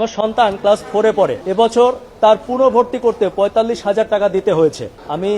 আমার সন্তান ক্লাস 4-এ পড়ে। এবছর তার পুনর্ভর্তি করতে ৪৫,০০০ টাকা দিতে হয়েছে। আমি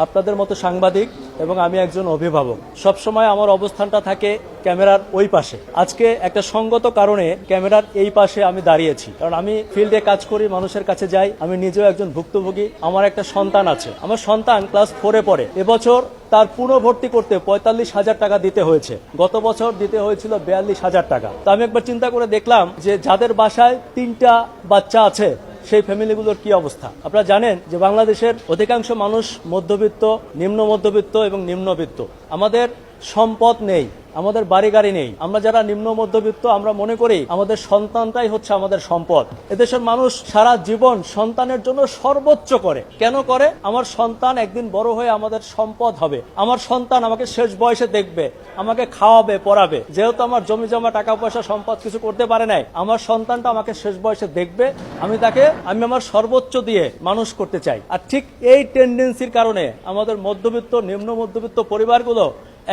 আপনাদের মতো সাংবাদিক এবং আমি একজন অভিভাবক, সবসময় আমার অবস্থানটা থাকে ক্যামেরার ওই পাশে। আজকে একটা সঙ্গত কারণে ক্যামেরার এই পাশে আমি দাঁড়িয়েছি, কারণ আমি ফিল্ডে কাজ করি, মানুষের কাছে যাই। আমি নিজেও একজন ভুক্তভোগী। আমার একটা সন্তান আছে। আমার সন্তান ক্লাস 4-এ পড়ে। এবছর তার পুনর্ভর্তি করতে ৪৫,০০০ টাকা দিতে হয়েছে। গত বছর দিতে হয়েছিল ৪২,০০০ টাকা। তো আমি একবার চিন্তা করে দেখলাম যে যাদের বাসায় 3টা বাচ্চা আছে সেই ফ্যামিলিগুলোর কি অবস্থা। আপনারা জানেন যে বাংলাদেশের অধিকাংশ মানুষ মধ্যবিত্ত, নিম্ন মধ্যবিত্ত এবং নিম্নবিত্ত। আমাদের সম্পদ নেই, আমাদের বাড়ি গাড়ি নেই। আমরা যারা নিম্ন মধ্যবিত্ত আমরা মনে করি আমাদের সন্তানটাই হচ্ছে আমাদের সম্পদ। এদেশের মানুষ সারা জীবন সন্তানের জন্য সর্বোচ্চ করে। কেন করে? আমার সন্তান একদিন বড় হয়ে আমাদের সম্পদ হবে। আমার সন্তান আমাকে শেষ বয়সে দেখবে, আমাকে খাওয়াবে, পড়াবে। যেহেতু আমার জমি জমা, টাকা পয়সা, সম্পদ কিছু করতে পারে নাই, আমার সন্তানটা আমাকে শেষ বয়সে দেখবে, আমি আমার সর্বোচ্চ দিয়ে মানুষ করতে চাই। আর ঠিক এই টেন্ডেন্সির কারণে আমাদের মধ্যবিত্ত, নিম্ন মধ্যবিত্ত পরিবারগুলো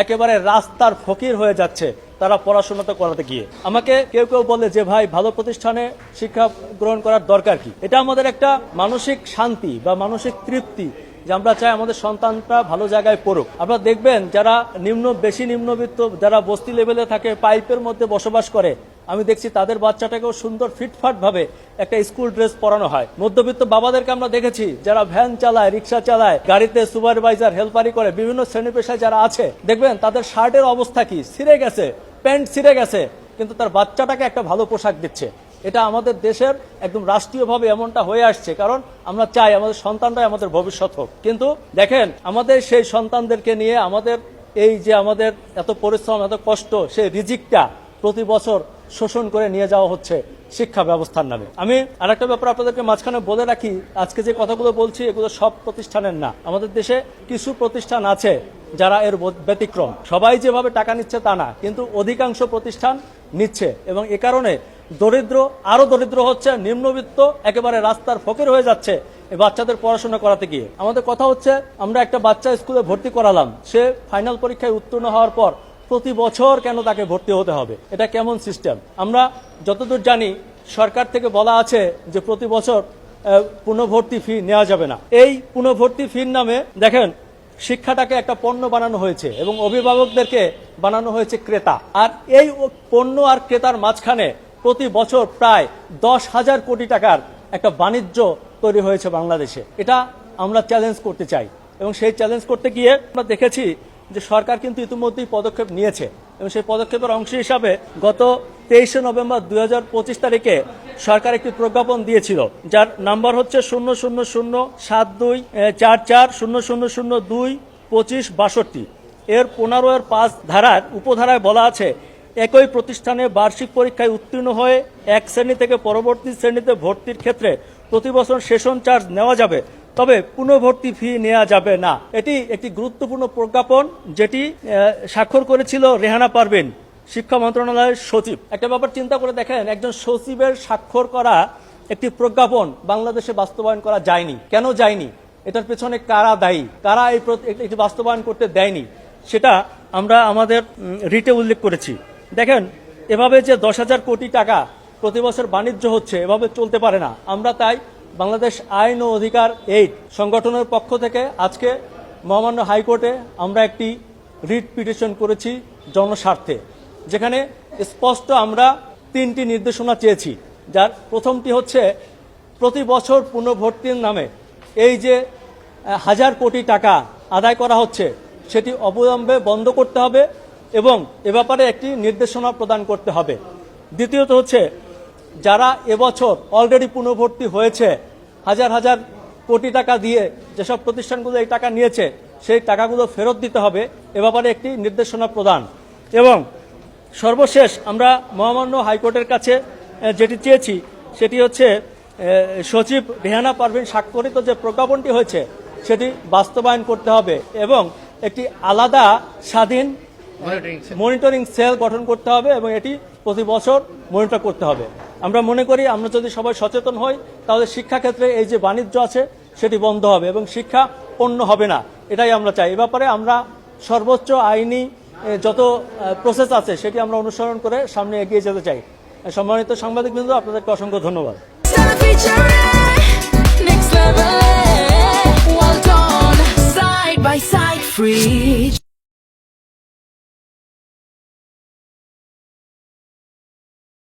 একেবারে রাস্তার ফকির হয়ে যাচ্ছে তারা পড়াশোনাটা করাতে গিয়ে। আমাকে কেউ কেউ বলে যে ভাই, ভালো প্রতিষ্ঠানে শিক্ষা গ্রহণ করার দরকার কি? এটা আমাদের একটা মানসিক শান্তি বা মানসিক তৃপ্তি যে আমরা চাই আমাদের সন্তানটা ভালো জায়গায় পড়ুক। আপনারা দেখবেন যারা বেশি নিম্নবিত্ত, যারা বস্তি লেভেলে থাকে, পাইপের মধ্যে বসবাস করে, আমি দেখছি তাদের বাচ্চাটাকেও সুন্দর ফিটফাট ভাবে একটা স্কুল ড্রেস পরানো হয়। মধ্যবিত্ত বাবাদেরকে আমরা দেখেছি যারা ভ্যান চালায়, রিক্সা চালায়, গাড়িতে সুপারভাইজার, হেল্পারি করে, বিভিন্ন শ্রেণী পেশায় যারা আছে, দেখবেন তাদের শার্টের অবস্থা কি, ছিঁড়ে গেছে, প্যান্ট ছিঁড়ে গেছে, কিন্তু তার বাচ্চাটাকে একটা ভালো পোশাক দিচ্ছে। এটা আমাদের দেশের একদম রাষ্ট্রীয়ভাবে এমনটা হয়ে আসছে, কারণ আমরা চাই আমাদের সন্তানরাই আমাদের ভবিষ্যৎ হোক। কিন্তু দেখেন, আমাদের সেই সন্তানদেরকে নিয়ে আমাদের এই যে আমাদের এত পরিশ্রম, এত কষ্ট, সেই রিজিকটা প্রতি বছর শোষণ করে নিয়ে যাওয়া হচ্ছে শিক্ষা ব্যবস্থার নামে। আমি আরেকটা ব্যাপার আপনাদেরকে মাঝখানে বলে রাখি, আজকে যে কথাগুলো বলছি এগুলো সব প্রতিষ্ঠানের না। আমাদের দেশে কিছু প্রতিষ্ঠান আছে যারা এর ব্যতিক্রম। সবাই যেভাবে টাকা নিচ্ছে তা না, কিন্তু অধিকাংশ প্রতিষ্ঠান নিচ্ছে, এবং এ কারণে আরো দরিদ্র হচ্ছে, নিম্নবিত্ত একেবারে রাস্তার ফকির হয়ে যাচ্ছে এই বাচ্চাদের পড়াশোনা করাতে গিয়ে। আমাদের কথা হচ্ছে, আমরা একটা বাচ্চা স্কুলে ভর্তি করালাম, সে ফাইনাল পরীক্ষায় উত্তীর্ণ হওয়ার পর প্রতি বছর কেন তাকে ভর্তি হতে হবে? এটা কেমন সিস্টেম? আমরা যতদূর জানি সরকার থেকে বলা আছে যে প্রতি বছর পুনর্ভর্তি ফি নেওয়া যাবে না। এই পুনর্ভর্তি ফির নামে দেখেন শিক্ষাটাকে একটা পণ্য বানানো হয়েছে এবং অভিভাবকদেরকে বানানো হয়েছে ক্রেতা। আর এই পণ্য আর ক্রেতার মাঝখানে প্রতি বছর প্রায় 10,000 কোটি টাকার একটা বাণিজ্য তৈরি হয়েছে বাংলাদেশে। এটা আমরা চ্যালেঞ্জ করতে চাই, এবং সেই চ্যালেঞ্জ করতে গিয়ে আমরা দেখেছি যে সরকার কিন্তু ইতিমধ্যেই পদক্ষেপ নিয়েছে, এবং সেই পদক্ষেপের অংশ হিসাবে গত 23শে নভেম্বর 2025 তারিখে সরকার একটি প্রজ্ঞাপন দিয়েছিল, যার নাম্বার হচ্ছে 000724400022562। এর 15-5 ধারার উপধারায় বলা আছে, একই প্রতিষ্ঠানে বার্ষিক পরীক্ষায় উত্তীর্ণ হয়ে এক শ্রেণী থেকে পরবর্তী শ্রেণীতে ভর্তির ক্ষেত্রে প্রতি বছর সেশন চার্জ নেওয়া যাবে, তবে পুনর্ভর্তি ফি নেওয়া যাবে না। এটি একটি গুরুত্বপূর্ণ প্রজ্ঞাপন, যেটি স্বাক্ষর করেছিল রেহানা পারভীন, শিক্ষা মন্ত্রণালয়ের সচিব। একটা ব্যাপার চিন্তা করে দেখেন, একজন সচিবের স্বাক্ষর করা একটি প্রজ্ঞাপন বাংলাদেশে বাস্তবায়ন করা যায়নি। কেন যায়নি? এটার পেছনে কারা দায়ী, কারা এটি বাস্তবায়ন করতে দেয়নি, সেটা আমরা আমাদের রিটে উল্লেখ করেছি। দেখেন, এভাবে যে 10,000 কোটি টাকা প্রতি বছর বাণিজ্য হচ্ছে, এভাবে চলতে পারে না। আমরা তাই বাংলাদেশ আইন ও অধিকার এইড সংগঠনের পক্ষ থেকে আজকে মহামান্য হাইকোর্টে আমরা একটি রিট পিটিশন করেছি জনস্বার্থে, যেখানে স্পষ্ট আমরা 3টি নির্দেশনা চেয়েছি। যার প্রথমটি হচ্ছে, প্রতি বছর পুনর্ভর্তির নামে এই যে 1000 কোটি টাকা আদায় করা হচ্ছে, সেটি অবিলম্বে বন্ধ করতে হবে এবং এ ব্যাপারে একটি নির্দেশনা প্রদান করতে হবে। দ্বিতীয়ত হচ্ছে, যারা এবছর অলরেডি পুনর্ভর্তি হয়েছে, হাজার কোটি টাকা দিয়ে যেসব প্রতিষ্ঠানগুলো এই টাকা নিয়েছে, সেই টাকাগুলো ফেরত দিতে হবে, এ ব্যাপারে একটি নির্দেশনা প্রদান। এবং সর্বশেষ আমরা মহামান্য হাইকোর্টের কাছে যেটি চেয়েছি, সেটি হচ্ছে সচিব রেহানা পারভীন স্বাক্ষরিত যে প্রজ্ঞাপনটি হয়েছে, সেটি বাস্তবায়ন করতে হবে এবং একটি আলাদা স্বাধীন মনিটরিং সেল গঠন করতে হবে, এবং এটি প্রতি বছর মনিটর করতে হবে। আমরা মনে করি আমরা যদি সবাই সচেতন হই, তাহলে শিক্ষাক্ষেত্রে এই যে বাণিজ্য আছে সেটি বন্ধ হবে এবং শিক্ষা পণ্য হবে না। এটাই আমরা চাই। এ ব্যাপারে আমরা সর্বোচ্চ আইনি যত প্রসেস আছে সেটি আমরা অনুসরণ করে সামনে এগিয়ে যেতে চাই। সম্মানিত সাংবাদিকবৃন্দ, আপনাদেরকে অসংখ্য ধন্যবাদ। Next level, well done, side by side, free.